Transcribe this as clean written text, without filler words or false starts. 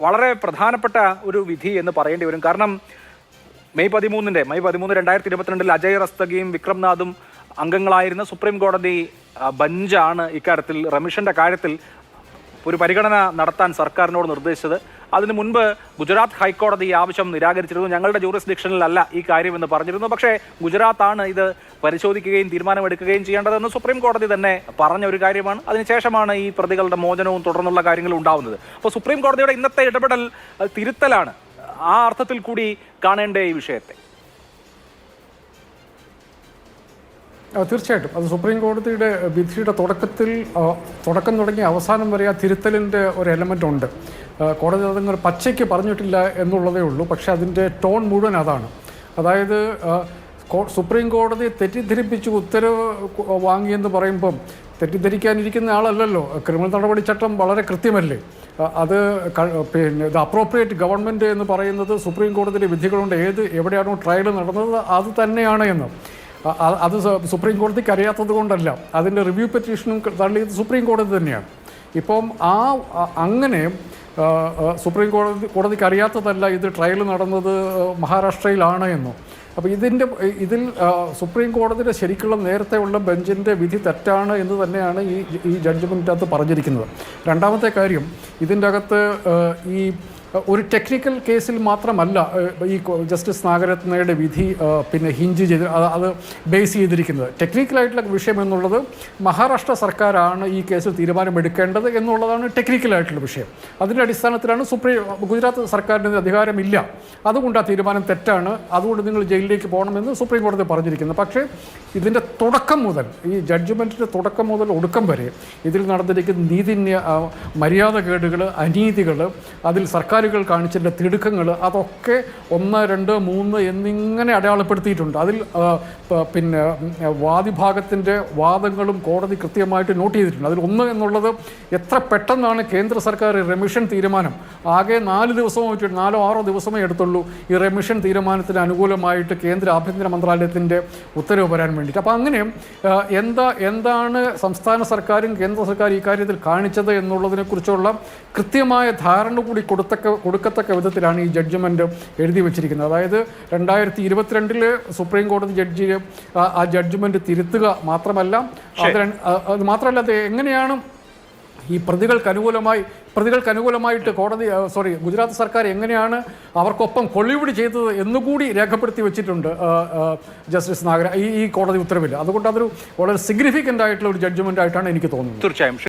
വളരെ പ്രധാനപ്പെട്ട ഒരു വിധി എന്ന് പറയേണ്ടി വരും. കാരണം മെയ് 13 2022 അജയ് റസ്തഗിയും വിക്രംനാഥും അംഗങ്ങളായിരുന്ന സുപ്രീം കോടതി ബഞ്ചാണ് ഇക്കാര്യത്തിൽ റമീഷിന്റെ കാര്യത്തിൽ ഒരു പരിഗണന നടത്താൻ സർക്കാരിനോട് നിർദ്ദേശിച്ചത്. അതിനു മുൻപ് ഗുജറാത്ത് ഹൈക്കോടതി ഈ ആവശ്യം നിരാകരിച്ചിരുന്നു. ഞങ്ങളുടെ ജൂറിസ്ഡിക്ഷനിലല്ല ഈ കാര്യമെന്ന് പറഞ്ഞിരുന്നു. പക്ഷേ ഗുജറാത്താണ് ഇത് പരിശോധിക്കുകയും തീരുമാനമെടുക്കുകയും ചെയ്യേണ്ടതെന്ന് സുപ്രീം കോടതി തന്നെ പറഞ്ഞ ഒരു കാര്യമാണ്. അതിനുശേഷമാണ് ഈ പ്രതികളുടെ മോചനവും തുടർന്നുള്ള കാര്യങ്ങളും ഉണ്ടാവുന്നത്. അപ്പോൾ സുപ്രീം കോടതിയുടെ ഇന്നത്തെ ഇടപെടൽ തിരുത്തലാണ്. ആ അർത്ഥത്തിൽ കൂടി കാണേണ്ട ഈ വിഷയത്തെ. തീർച്ചയായിട്ടും അത് സുപ്രീം കോടതിയുടെ വിധിയുടെ തുടക്കം തുടങ്ങി അവസാനം വരെ ആ തിരുത്തലിൻ്റെ ഒരു എലമെൻ്റ് ഉണ്ട്. കോടതി അതങ്ങൾ പച്ചയ്ക്ക് പറഞ്ഞിട്ടില്ല എന്നുള്ളതേ ഉള്ളൂ. പക്ഷേ അതിൻ്റെ ടോൺ മുഴുവൻ അതാണ്. അതായത് സുപ്രീം കോടതി തെറ്റിദ്ധരിപ്പിച്ച് ഉത്തരവ് വാങ്ങിയെന്ന് പറയുമ്പം തെറ്റിദ്ധരിക്കാനിരിക്കുന്ന ആളല്ലല്ലോ. ക്രിമിനൽ നടപടി ചട്ടം വളരെ കൃത്യമല്ലേ. അത് ഇത് അപ്രോപ്രിയേറ്റ് ഗവൺമെൻറ് എന്ന് പറയുന്നത് സുപ്രീം കോടതിയുടെ വിധികളുണ്ട്. എവിടെയാണോ ട്രയൽ നടന്നത് അത് തന്നെയാണ് എന്ന്. അത് സുപ്രീം കോടതിക്ക് അറിയാത്തത് കൊണ്ടല്ല. അതിൻ്റെ റിവ്യൂ പെറ്റീഷനും തള്ളിയത് സുപ്രീം കോടതി തന്നെയാണ്. ഇപ്പം അങ്ങനെ സുപ്രീം കോടതിക്ക് അറിയാത്തതല്ല ഇത് ട്രയൽ നടന്നത് മഹാരാഷ്ട്രയിലാണ് എന്നും. അപ്പോൾ ഇതിൽ സുപ്രീം കോടതിയുടെ ശരിക്കുള്ള നേരത്തെ ഉള്ള ബെഞ്ചിൻ്റെ വിധി തെറ്റാണ് എന്ന് തന്നെയാണ് ഈ ജഡ്ജ്മെൻറ്റിനകത്ത് പറഞ്ഞിരിക്കുന്നത്. രണ്ടാമത്തെ കാര്യം, ഇതിൻ്റെ അകത്ത് ഈ ഒരു ടെക്നിക്കൽ കേസിൽ മാത്രമല്ല ഈ ജസ്റ്റിസ് നാഗരത്നയുടെ വിധി ഹിഞ്ച് ചെയ്ത് അത് ബേസ് ചെയ്തിരിക്കുന്നത്. ടെക്നിക്കലായിട്ടുള്ള വിഷയം എന്നുള്ളത് മഹാരാഷ്ട്ര സർക്കാരാണ് ഈ കേസിൽ തീരുമാനമെടുക്കേണ്ടത് എന്നുള്ളതാണ് ടെക്നിക്കലായിട്ടുള്ള വിഷയം. അതിൻ്റെ അടിസ്ഥാനത്തിലാണ് ഗുജറാത്ത് സർക്കാരിന് അധികാരമില്ല, അതുകൊണ്ട് ആ തീരുമാനം തെറ്റാണ്, അതുകൊണ്ട് നിങ്ങൾ ജയിലിലേക്ക് പോകണമെന്ന് സുപ്രീം കോടതി പറഞ്ഞിരിക്കുന്നത്. പക്ഷേ ഇതിൻ്റെ തുടക്കം മുതൽ, ഈ ജഡ്ജ്മെൻറ്റിൻ്റെ തുടക്കം മുതൽ ഒടുക്കം വരെ ഇതിൽ നടന്നിരിക്കുന്ന നീതിന്യ മര്യാദകേടുകൾ, അനീതികൾ, അതിൽ സർക്കാരുകൾ കാണിച്ചതിൻ്റെ തിടുക്കങ്ങൾ, അതൊക്കെ 1, 2, 3 എന്നിങ്ങനെ അടയാളപ്പെടുത്തിയിട്ടുണ്ട്. അതിൽ വാദിഭാഗത്തിൻ്റെ വാദങ്ങളും കോടതി കൃത്യമായിട്ട് നോട്ട് ചെയ്തിട്ടുണ്ട്. അതിൽ ഒന്ന് എന്നുള്ളത് എത്ര പെട്ടെന്നാണ് കേന്ദ്ര സർക്കാർ റെമിഷൻ തീരുമാനം, ആകെ 4 ദിവസമേ എടുത്തുള്ളൂ ഈ റെമിഷൻ തീരുമാനത്തിന് അനുകൂലമായിട്ട് കേന്ദ്ര ആഭ്യന്തര മന്ത്രാലയത്തിൻ്റെ ഉത്തരവ് വരാൻ വേണ്ടിയിട്ട്. അപ്പോൾ അങ്ങനെ എന്താണ് സംസ്ഥാന സർക്കാരും കേന്ദ്ര സർക്കാരും ഈ കാര്യത്തിൽ കാണിച്ചത് എന്നുള്ളതിനെക്കുറിച്ചുള്ള കൃത്യമായ ധാരണ കൂടി കൊടുക്കത്തക്ക വിധത്തിലാണ് ഈ ജഡ്ജ്മെൻറ്റ് എഴുതി വച്ചിരിക്കുന്നത്. അതായത് 2022 സുപ്രീം കോടതി ജഡ്ജി ആ ജഡ്ജ്മെൻറ്റ് തിരുത്തുക മാത്രമല്ല, അത് എങ്ങനെയാണ് ഈ പ്രതികൾക്ക് അനുകൂലമായിട്ട് ഗുജറാത്ത് സർക്കാർ എങ്ങനെയാണ് അവർക്കൊപ്പം കൊള്ളിവിടി ചെയ്തത് എന്നുകൂടി രേഖപ്പെടുത്തി വെച്ചിട്ടുണ്ട് ജസ്റ്റിസ് നാഗര ഈ കോടതി ഉത്തരവിൽ. അതുകൊണ്ട് അതൊരു വളരെ സിഗ്നിഫിക്കൻ്റ് ആയിട്ടുള്ള ഒരു ജഡ്ജ്മെൻ്റ് ആയിട്ടാണ് എനിക്ക് തോന്നുന്നത്. തീർച്ചയായും.